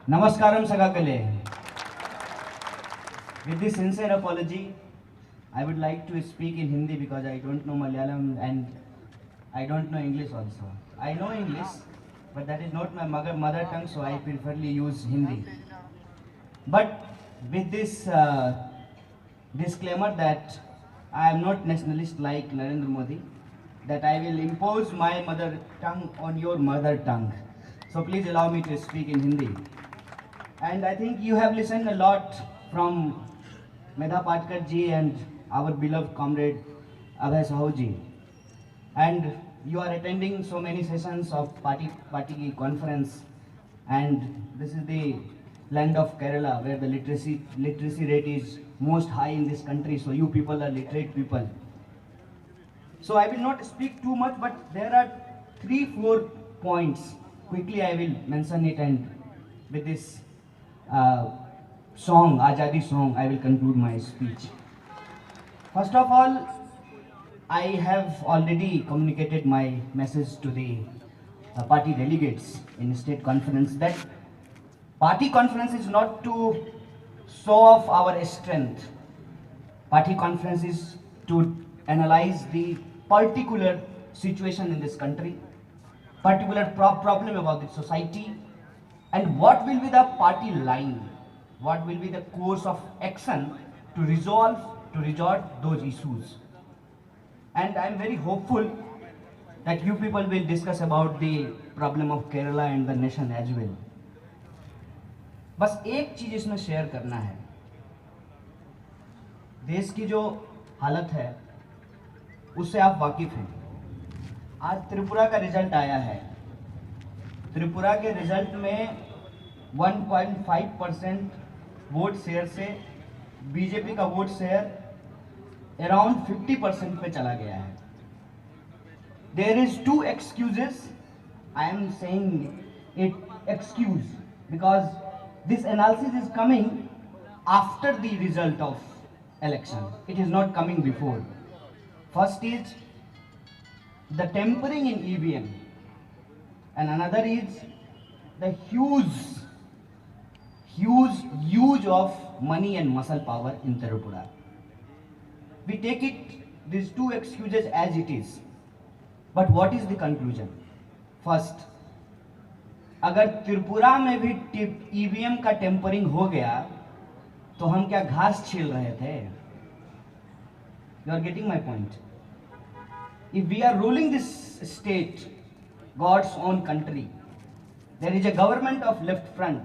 Namaskaram Sagakale. With this sincere apology, I would like to speak in Hindi because I don't know Malayalam and I don't know English also. I know English, but that is not my mother tongue, so I preferably use Hindi. But with this disclaimer that I am not nationalist like Narendra Modi, that I will impose my mother tongue on your mother tongue. So please allow me to speak in Hindi. And I think you have listened a lot from Medha Patkar ji and our beloved comrade Abhay Sahu ji. And you are attending so many sessions of party conference, and this is the land of Kerala where the literacy rate is most high in this country, so you people are literate people. So I will not speak too much, but there are 3-4 points. Quickly I will mention it, and with this song, Azadi song, I will conclude my speech. First of all, I have already communicated my message to the party delegates in state conference that party conference is not to show off our strength. Party conference is to analyze the particular situation in this country, particular problem about the society, and what will be the party line, what will be the course of action to resolve those issues. And I am very hopeful that you people will discuss about the problem of Kerala and the nation as well. बस एक चीज इसमें share करना है, देश की जो हालत है उससे आप वाकिफ हैं। आज त्रिपुरा का रिजल्ट आया है। त्रिपुरा के रिजल्ट में 1.5% वोट शेयर से बीजेपी का वोट शेयर अराउंड 50% पे चला गया है। There is 2 excuses. I am saying it excuse because this analysis is coming after the result of election. It is not coming before. First is the tampering in EVM, and another is the huge use of money and muscle power in Tripura. We take it, these 2 excuses as it is. But what is the conclusion? First, अगर त्रिपुरा में भी EVM का tampering हो गया तो हम क्या घास छील रहे थे? You are getting my point. If we are ruling this state, God's own country, there is a government of Left Front.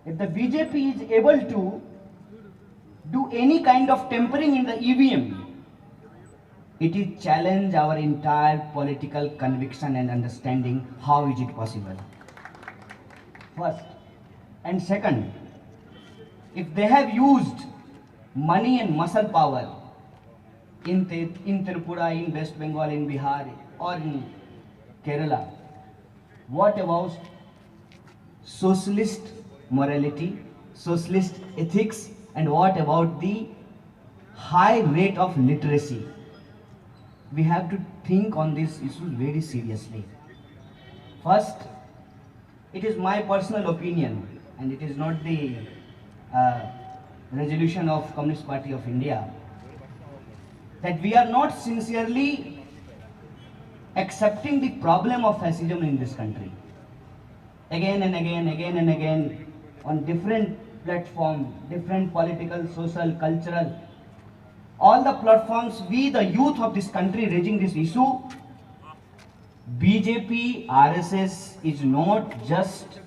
If the BJP is able to do any kind of tampering in the EVM, it is challenge our entire political conviction and understanding. How is it possible? First. And second, if they have used money and muscle power in Tripura, in West Bengal, in Bihar, or in Kerala, what about socialist morality, socialist ethics, and what about the high rate of literacy? We have to think on these issues very seriously. First, it is my personal opinion, and it is not the resolution of Communist Party of India, that we are not sincerely accepting the problem of fascism in this country. Again and again, on different platforms, different political, social, cultural, all the platforms, we the youth of this country raising this issue. BJP, RSS is not just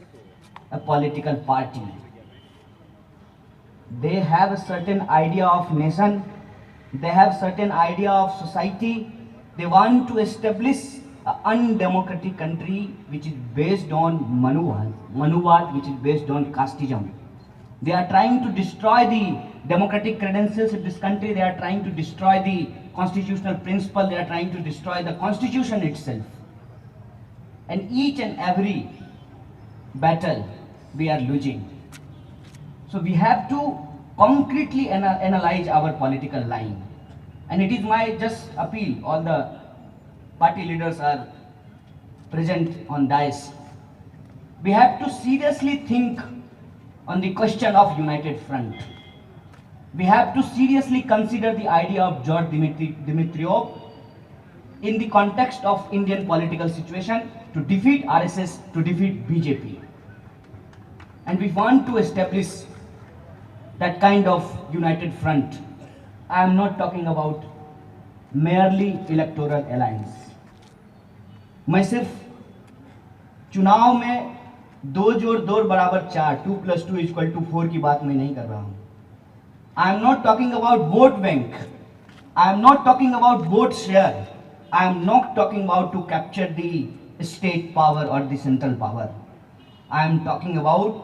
a political party. They have a certain idea of nation. They have certain idea of society. They want to establish an undemocratic country which is based on Manuwad, which is based on casteism. They are trying to destroy the democratic credentials of this country. They are trying to destroy the constitutional principle. They are trying to destroy the constitution itself. And each and every battle we are losing. So we have to concretely analyze our political line. And it is my just appeal, all the party leaders are present on dais, we have to seriously think on the question of United Front. We have to seriously consider the idea of George Dimitrov in the context of Indian political situation to defeat RSS, to defeat BJP. And we want to establish that kind of united front. I am not talking about merely electoral alliance. मैं सिर्फ चुनाव में 2 जोड़ 2 बराबर 4, 2 + 2 = 4 की बात मैं नहीं कर रहा हूं. I am not talking about vote bank. I am not talking about vote share. I am not talking about to capture the state power or the central power. I am talking about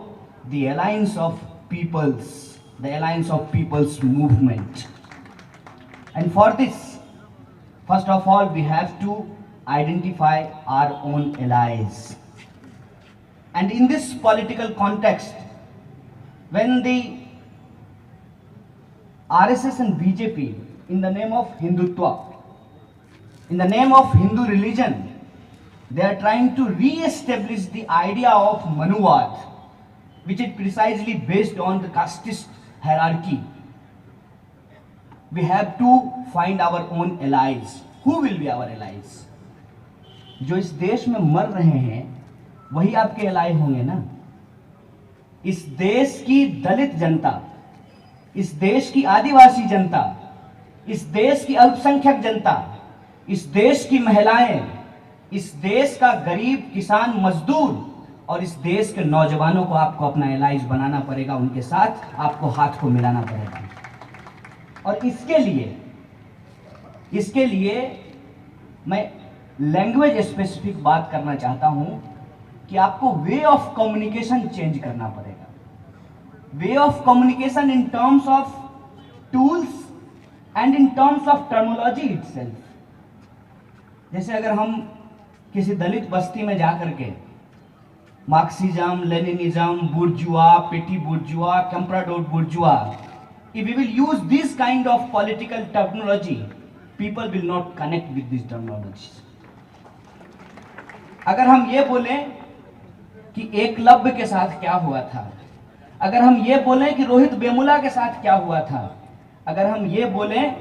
the alliance of peoples, the alliance of people's movement. And for this, first of all, we have to identify our own allies. And in this political context, when the RSS and BJP, in the name of Hindutva, in the name of Hindu religion, they are trying to re-establish the idea of Manuvad, which is precisely based on the casteist hierarchy. We have to find our own allies. Who will be our allies? जो इस देश में मर रहे हैं वही आपके alloy होंगे ना. इस देश की दलित जनता, इस देश की आदिवासी जनता, इस देश की अल्पसंख्यक जनता, इस देश की महिलाएं, इस देश का गरीब किसान मजदूर और इस देश के नौजवानों को आपको अपना एलाइज बनाना पड़ेगा. उनके साथ आपको हाथ को मिलाना पड़ेगा. और इसके लिए मैं लैंग्वेज स्पेसिफिक बात करना चाहता हूं कि आपको वे ऑफ कम्युनिकेशन चेंज करना पड़ेगा. Way of communication in terms of tools and in terms of terminology itself. जैसे अगर हम किसी दलित बस्ती में जाकर के मार्क्सिज्म, लेनिनिज्म, बुर्जुआ, पेटी बुर्जुआ, कंप्राडोर बुर्जुआ, if we will use this kind of political terminology, people will not connect with these terminologies. अगर हम ये बोलें कि एकलव्य के साथ क्या हुआ था, अगर हम ये बोलें कि रोहित वेमुला के साथ क्या हुआ था, अगर हम ये बोलें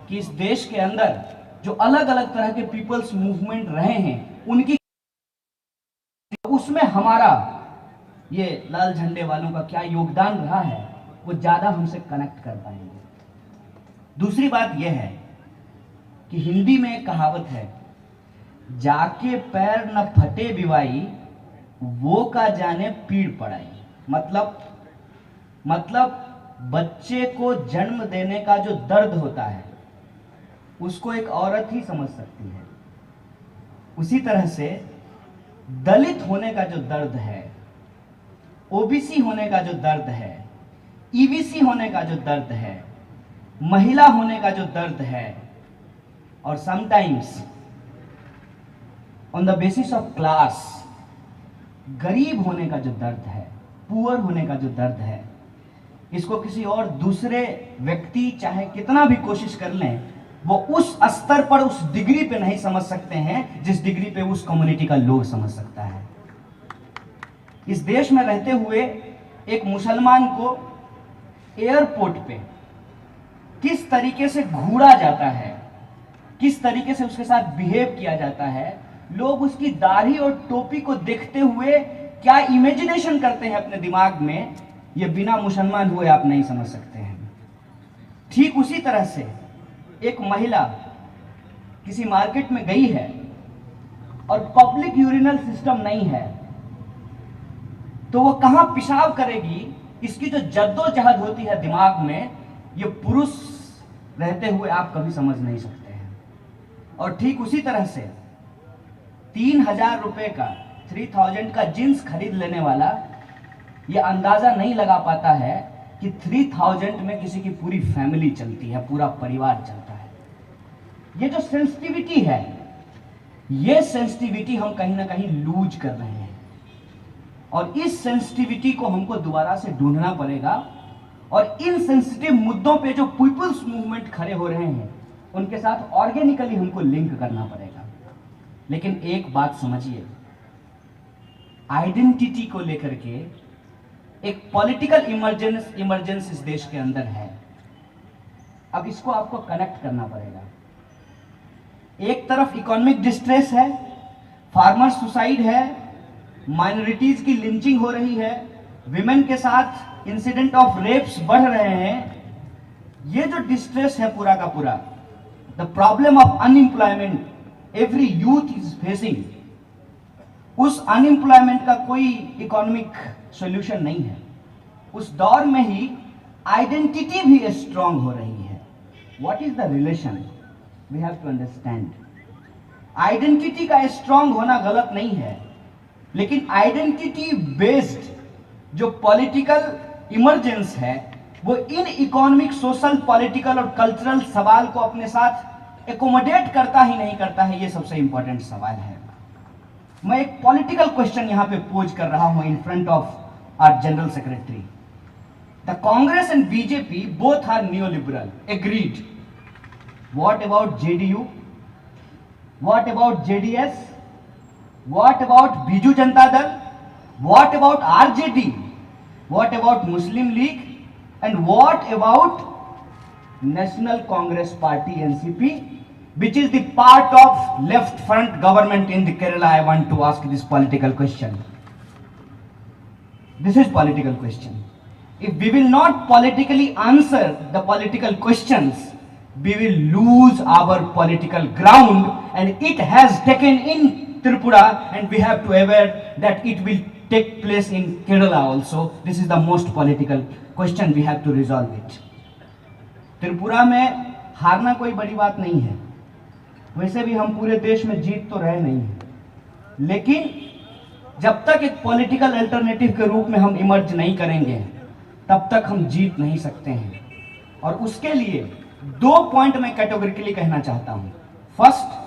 कि इस देश के अंदर जो अलग अलग तरह के पीपल्स मूवमेंट रहे हैं उनकी, उसमें हमारा ये लाल झंडे वालों का क्या योगदान रहा है, वो ज्यादा हमसे कनेक्ट कर पाएंगे. दूसरी बात यह है कि हिंदी में एक कहावत है, जाके पैर न फटे बिवाई, वो का जाने पीड़ पड़ाई. मतलब बच्चे को जन्म देने का जो दर्द होता है उसको एक औरत ही समझ सकती है. उसी तरह से दलित होने का जो दर्द है, ओबीसी होने का जो दर्द है, ईबीसी होने का जो दर्द है, महिला होने का जो दर्द है, और sometimes on the basis of class गरीब होने का जो दर्द है, पुअर होने का जो दर्द है, इसको किसी और दूसरे व्यक्ति चाहे कितना भी कोशिश कर लें, वो उस स्तर पर, उस डिग्री पे नहीं समझ सकते हैं जिस डिग्री पे उस कम्युनिटी का लोग समझ सकता है. इस देश में रहते हुए एक मुसलमान को एयरपोर्ट पे किस तरीके से घूरा जाता है, किस तरीके से उसके साथ बिहेव किया जाता है, लोग उसकी दाढ़ी और टोपी को देखते हुए क्या इमेजिनेशन करते हैं अपने दिमाग में, ये बिना मुसलमान हुए आप नहीं समझ सकते हैं. ठीक उसी तरह से एक महिला किसी मार्केट में गई है और पब्लिक यूरिनल सिस्टम नहीं है, तो वो कहां पेशाब करेगी, इसकी जो जद्दोजहद होती है दिमाग में, ये पुरुष रहते हुए आप कभी समझ नहीं सकते हैं. और ठीक उसी तरह से 3,000 रुपए का, 3,000 का जींस खरीद लेने वाला ये अंदाजा नहीं लगा पाता है कि 3,000 में किसी की पूरी फैमिली चलती है, पूरा परिवार चलता है. ये जो सेंसिटिविटी है, ये सेंसिटिविटी हम कहीं ना कहीं लूज कर रहे हैं. और इस सेंसिटिविटी को हमको दोबारा से ढूंढना पड़ेगा. और इन सेंसिटिव मुद्दों पे जो पीपल्स मूवमेंट खड़े हो रहे हैं उनके साथ ऑर्गेनिकली हमको लिंक करना पड़ेगा. लेकिन एक बात समझिए, आइडेंटिटी को लेकर के एक पॉलिटिकल इमरजेंस इस देश के अंदर है। अब इसको आपको कनेक्ट करना पड़ेगा। एक तरफ इकोनॉमिक डिस्ट्रेस है, फार्मर सुसाइड है, माइनॉरिटीज की लिंचिंग हो रही है, विमेन के साथ इंसिडेंट ऑफ रेप्स बढ़ रहे हैं। ये जो डिस्ट्रेस है पूरा का पूरा, the problem of unemployment every youth is facing, उस अनएम्प्लॉयमेंट का कोई इकोनॉमिक सॉल्यूशन नहीं है। उस दौर में ही आइडेंटिटी भी स्ट्रांग हो रही है। What is the relation? We have to understand. Identity का स्ट्रांग होना गलत नहीं है, लेकिन आइडेंटिटी बेस्ड जो पॉलिटिकल इमरजेंस है वो इन इकोनॉमिक, सोशल, पॉलिटिकल और कल्चरल सवाल को अपने साथ एकोमोडेट करता ही नहीं करता है। ये सबसे इंपॉर्टेंट सवाल है। मैं एक पॉलिटिकल क्वेश्चन यहां पे पोज कर रहा हूं in front of our general secretary. The Congress and BJP both are neoliberal, agreed. What about JDU? What about JDS? What about Biju Janata Dal? What about RJD? What about Muslim League? And what about National Congress Party NCP, which is the part of left front government in the Kerala? I want to ask this political question. This is political question. If we will not politically answer the political questions, we will lose our political ground, and it has taken in Tripura, and we have to aware that it will take place in Kerala also. This is the most political question, we have to resolve it. Tripura में हारना कोई बड़ी बात नहीं है, वैसे भी हम पूरे देश में जीत तो रहे नहीं हैं, लेकिन जब तक एक पॉलिटिकल अल्टरनेटिव के रूप में हम इमर्ज नहीं करेंगे तब तक हम जीत नहीं सकते हैं। और उसके लिए दो पॉइंट मैं कैटेगोरिकली कहना चाहता हूं। First,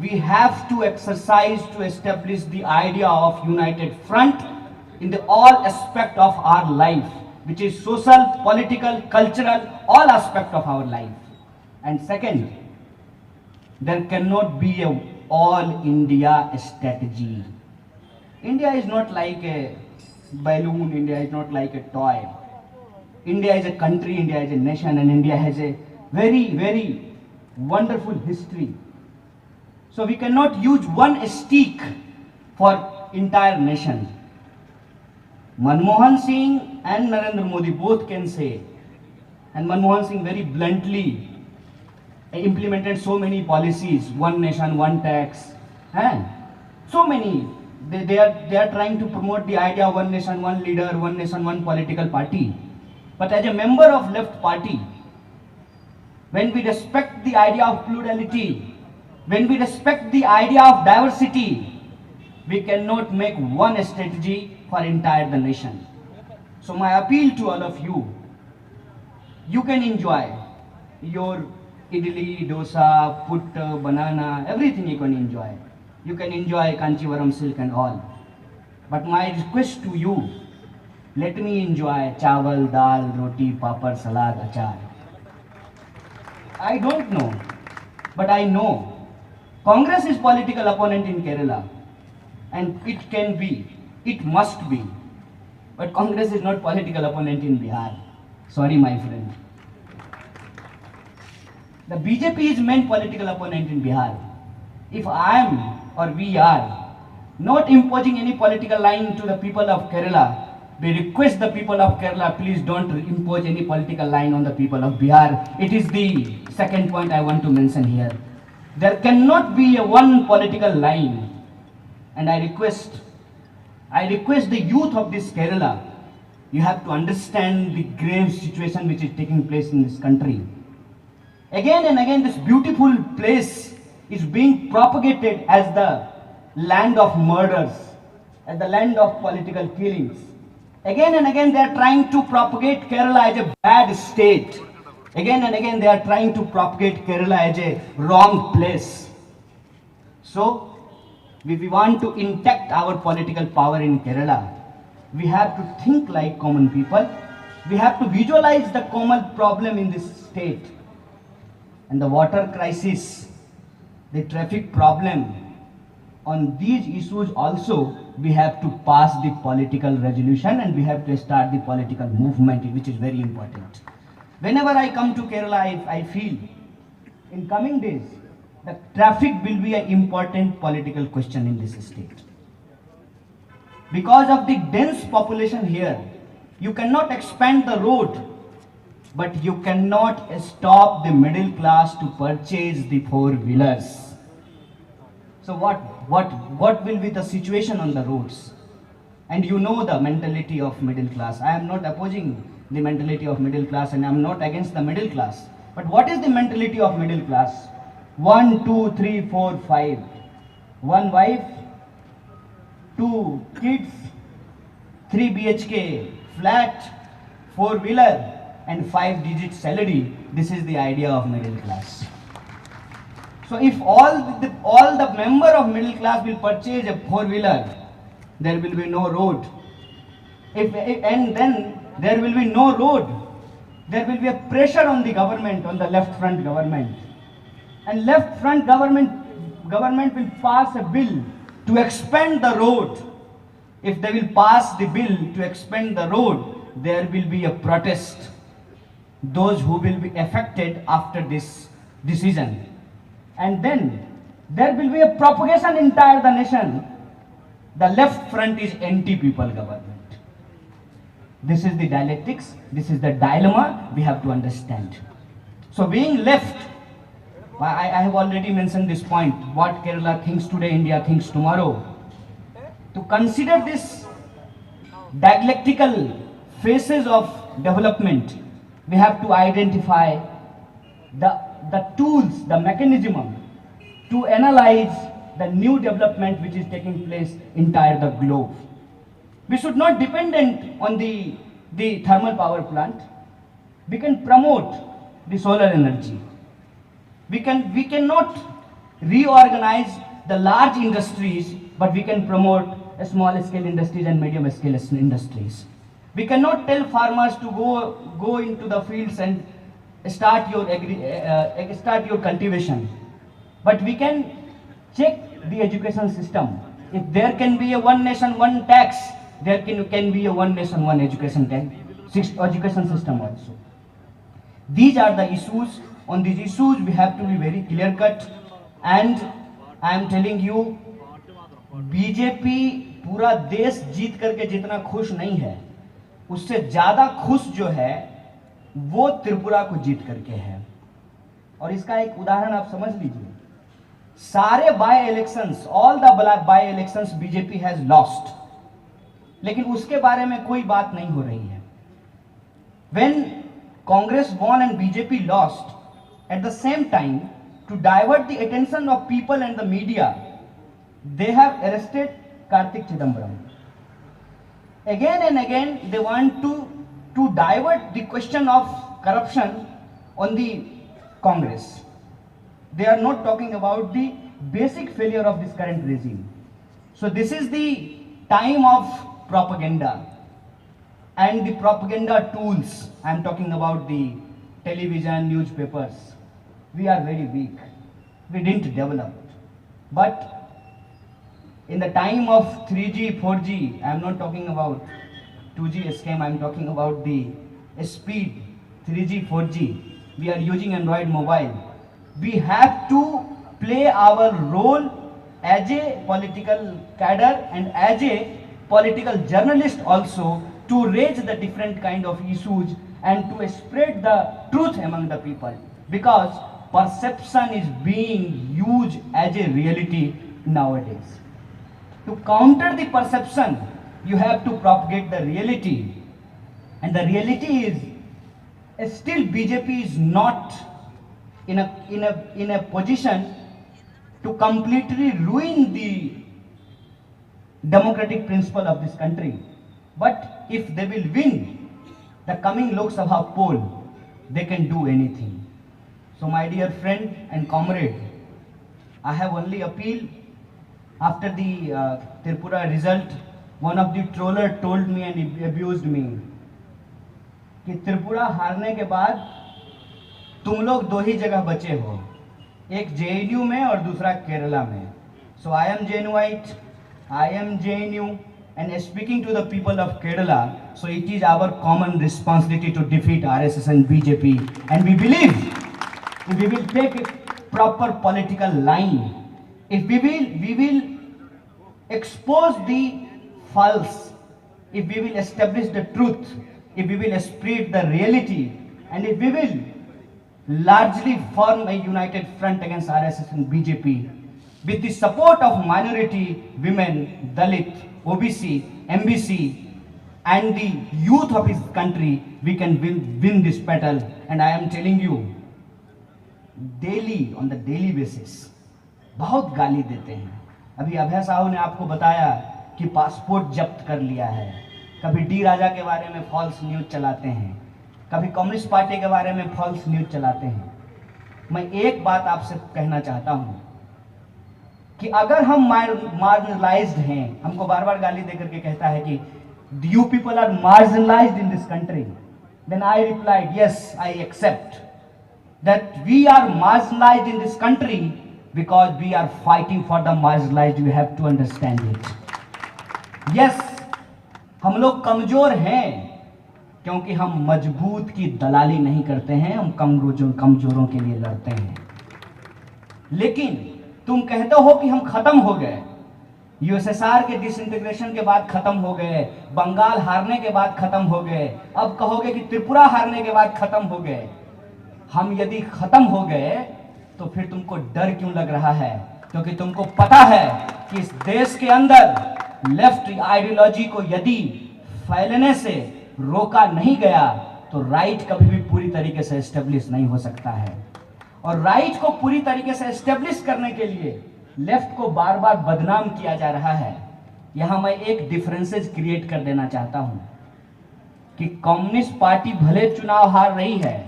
we have to exercise to establish the idea of united front in the all aspect of our life, which is social, political, cultural, all aspect of our life. And second, there cannot be a all India strategy. India is not like a balloon, India is not like a toy. India is a country, India is a nation, and India has a very, very wonderful history. So we cannot use one stick for entire nation. Manmohan Singh and Narendra Modi both can say, and Manmohan Singh very bluntly implemented so many policies, one nation, one tax, and so many. They are trying to promote the idea of one nation, one leader, one nation, one political party. But as a member of left party, when we respect the idea of plurality, when we respect the idea of diversity, we cannot make one strategy for entire the nation. So my appeal to all of you, you can enjoy your idli, dosa, put, banana, everything you can enjoy. You can enjoy Kanchivaram silk and all. But my request to you, let me enjoy chawal, dal, roti, papad, salad, achar. I don't know, but I know Congress is political opponent in Kerala, and it can be, it must be. But Congress is not political opponent in Bihar. Sorry, my friend. The BJP is main political opponent in Bihar. If I am or we are not imposing any political line to the people of Kerala, we request the people of Kerala, please don't impose any political line on the people of Bihar. It is the second point I want to mention here. There cannot be a one political line, and I request the youth of this Kerala, you have to understand the grave situation which is taking place in this country. Again and again, this beautiful place is being propagated as the land of murders, as the land of political killings. Again and again, they are trying to propagate Kerala as a bad state. Again and again, they are trying to propagate Kerala as a wrong place. So, if we want to intact our political power in Kerala, we have to think like common people. We have to visualize the common problem in this state. And the water crisis, the traffic problem, on these issues also, we have to pass the political resolution and we have to start the political movement, which is very important. Whenever I come to Kerala, I feel in coming days, the traffic will be an important political question in this state. Because of the dense population here, you cannot expand the road, but you cannot stop the middle class to purchase the four-wheelers. So what will be the situation on the roads? And you know the mentality of middle class. I am not opposing the mentality of middle class and I am not against the middle class. But what is the mentality of middle class? 1, 2, 3, 4, 5. One wife, 2 kids, 3 BHK flat, 4-wheeler and 5-digit salary. This is the idea of middle class. So if all the member of middle class will purchase a 4-wheeler, there will be no road. And then there will be no road. There will be a pressure on the government, on the left front government. And left front government will pass a bill to expand the road. If they will pass the bill to expand the road, there will be a protest. Those who will be affected after this decision. And then there will be a propagation entire the nation. The left front is anti-people government. This is the dialectics, this is the dilemma we have to understand. So being left, I have already mentioned this point, what Kerala thinks today, India thinks tomorrow. To consider this dialectical phases of development, we have to identify the tools, the mechanism to analyze the new development which is taking place entire the globe. We should not dependent on the thermal power plant. We can promote the solar energy. We cannot reorganize the large industries, but we can promote small scale industries and medium scale industries. We cannot tell farmers to go into the fields and start your cultivation, but we can check the education system. If there can be a one nation, one tax, there can be a one nation, one education system also. These are the issues. On these issues, we have to be very clear cut. And I am telling you, BJP पूरा देश जीत करके जितना खुश नहीं है, उससे ज्यादा खुश जो है वो त्रिपुरा को जीत करके है. और इसका एक उदाहरण आप समझ लीजिए. सारे by elections, all the by elections BJP has lost, लेकिन उसके बारे में कोई बात नहीं हो रही है. When Congress won and BJP lost, at the same time, to divert the attention of people and the media, they have arrested Kartik Chidambaram. Again and again, they want to divert the question of corruption on the Congress. They are not talking about the basic failure of this current regime. So this is the time of propaganda and the propaganda tools. I am talking about the television, newspapers. We are very weak. We didn't develop. But in the time of 3G, 4G, I am not talking about 2G scam, I am talking about the speed, 3G, 4G. We are using Android mobile. We have to play our role as a political cadre and as a political journalist also, to raise the different kind of issues and to spread the truth among the people, because perception is being used as a reality nowadays. To counter the perception, you have to propagate the reality, and the reality is still BJP is not in a position to completely ruin the democratic principle of this country. But if they will win the coming Lok Sabha poll, they can do anything. So my dear friend and comrade, I have only appeal. After the Tripura result, one of the troller told me and abused me कि त्रिपुरा हारने के बाद तुम लोग दो ही जगह बचे हो, एक JNU में और दूसरा केरला में. So I am genuine. I am JNU and speaking to the people of Kerala, so it is our common responsibility to defeat RSS and BJP. And we believe if we will take a proper political line, if we will expose the false, if we will establish the truth, if we will spread the reality, and if we will largely form a united front against RSS and BJP, with the support of minority, women, Dalit, OBC, MBC, and the youth of his country, we can win this battle. And I am telling you, daily, on the daily basis, बहुत गाली देते हैं. अभी अभय साहू ने आपको बताया कि passport जब्त कर लिया है. कभी डी राजा के बारे में फॉल्स न्यूज चलाते हैं, कभी कम्युनिस्ट पार्टी के बारे में फॉल्स न्यूज चलाते हैं. मैं एक बात आपसे कहना चाहता हूं कि अगर हम मार्जिनलाइज्ड हैं, हमको बार बार गाली देकर के कहता है कि you people are marginalised in this country, then I replied yes, I accept that we are marginalised in this country because we are fighting for the marginalized. You have to understand it. Yes, हम लोग कमजोर हैं क्योंकि हम मजबूत की दलाली नहीं करते हैं, हम कमजोरों के लिए लड़ते हैं. लेकिन तुम कहते हो कि हम खत्म हो गए, यूएसएसआर के डिसइंटीग्रेशन के बाद खत्म हो गए, बंगाल हारने के बाद खत्म हो गए, अब कहोगे कि त्रिपुरा हारने के बाद खत्म हो गए. हम यदि खत्म हो गए तो फिर तुमको डर क्यों लग रहा है? क्योंकि तुमको पता है कि इस देश के अंदर लेफ्ट आइडियोलॉजी को यदि फैलने से रोका नहीं गया तो राइट कभी भी पूरी तरीके से एस्टेब्लिश नहीं हो सकता है. और राइट को पूरी तरीके से एस्टेब्लिश करने के लिए लेफ्ट को बार बार बदनाम किया जा रहा है. यहां मैं एक डिफरेंसेस क्रिएट कर देना चाहता हूं कि कम्युनिस्ट पार्टी भले चुनाव हार रही है,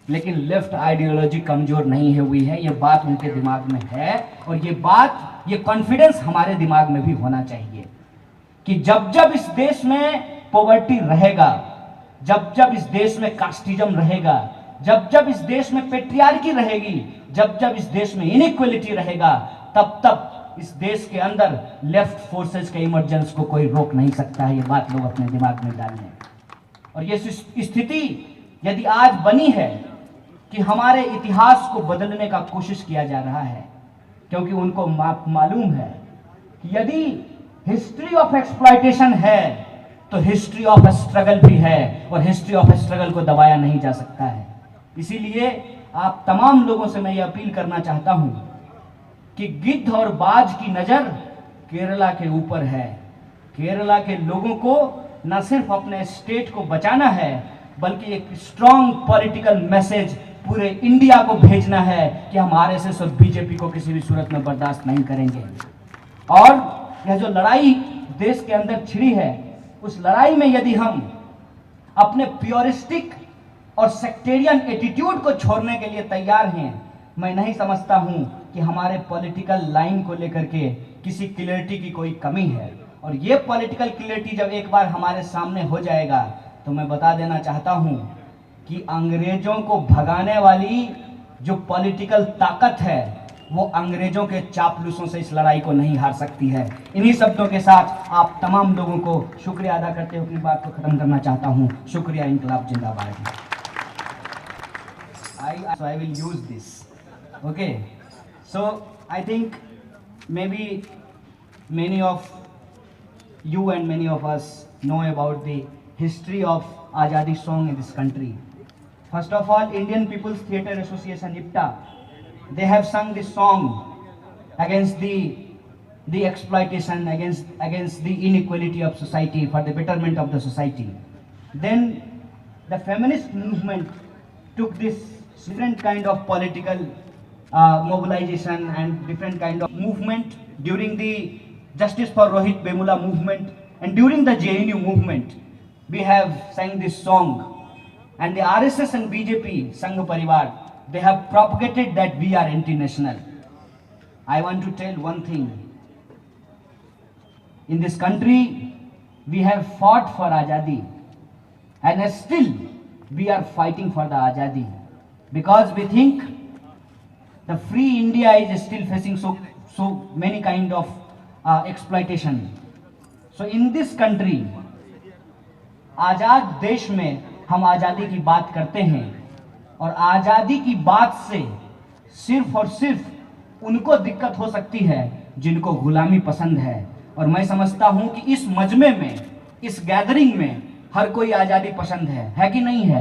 लेकिन लेफ्ट आइडियोलॉजी कमजोर नहीं हुई है. ये बात उनके दिमाग में है और ये कॉन्फिडेंस हमारे दिमाग में भी होना चाहिए कि जब जब इस देश में पॉवर्टी रहेगा, जब जब इस देश में कास्टिज्म रहेगा, जब जब इस देश में पेट्रियार्की रहेगी, जब जब इस देश में इनइक्वालिटी रहेगा, तब तब इस देश के अंदर लेफ्ट फोर्सेस के इमरजेंस को कोई रोक नहीं सकता है. ये बात लोग अपने दिमाग में डाल लें. और ये स्थिति यदि आज बनी है कि हमारे इतिहास को बदलने का कोशिश किया जा रहा है, क्योंकि उनको मालूम है कि यदि हिस्ट्री ऑफ एक्सप्लॉयटेशन है तो हिस्ट्री ऑफ स्ट्रगल भी है, और हिस्ट्री ऑफ स्ट्रगल को दबाया नहीं जा सकता है. इसीलिए आप तमाम लोगों से मैं ये अपील करना चाहता हूं कि गिद्ध और बाज की नजर केरला के ऊपर है. केरला के लोगों को न सिर्फ अपने स्टेट को बचाना है, बल्कि एक स्ट्रॉन्ग पॉलिटिकल मैसेज पूरे इंडिया को भेजना है कि हम आरएसएस और बीजेपी को किसी भी सूरत में बर्दाश्त नहीं करेंगे. और यह जो लड़ाई देश के अंदर छिड़ी है, उस लड़ाई में यदि हम अपने प्योरिस्टिक और सेक्टेरियन एटीट्यूड को छोड़ने के लिए तैयार हैं, मैं नहीं समझता हूं कि हमारे पॉलिटिकल लाइन को लेकर के किसी क्लियरिटी की कोई कमी है. और ये पॉलिटिकल क्लियरिटी जब एक बार हमारे सामने हो जाएगा तो मैं बता देना चाहता हूं कि अंग्रेजों को भगाने वाली जो पॉलिटिकल ताकत है वो अंग्रेजों के चापलूसों से इस लड़ाई को नहीं हार सकती है. इन्हीं शब्दों के साथ आप तमाम लोगों को शुक्रिया अदा करते हुए अपनी बात को खत्म करना चाहता हूं. शुक्रिया. इंकलाब जिंदाबाद. I will use this. Okay. So I think maybe many of you and many of us know about the history of Azadi song in this country. First of all, Indian People's Theatre Association (IPTA), they have sung this song against the exploitation, against the inequality of society, for the betterment of the society. Then the feminist movement took this different kind of political mobilization and different kind of movement during the Justice for Rohit Vemula movement, and during the JNU movement we have sang this song. And the RSS and BJP Sangh Parivar, they have propagated that we are anti-national. I want to tell one thing. In this country we have fought for Azadi, and still we are fighting for the Azadi, because we think the free India is still facing so many kind of exploitation. So in this country, आजाद देश में हम आजादी की बात करते हैं और आजादी की बात से सिर्फ और सिर्फ उनको दिक्कत हो सकती है जिनको गुलामी पसंद है। और मैं समझता हूं कि इस मजमे में, इस गैदरिंग में हर कोई आजादी पसंद है कि नहीं है?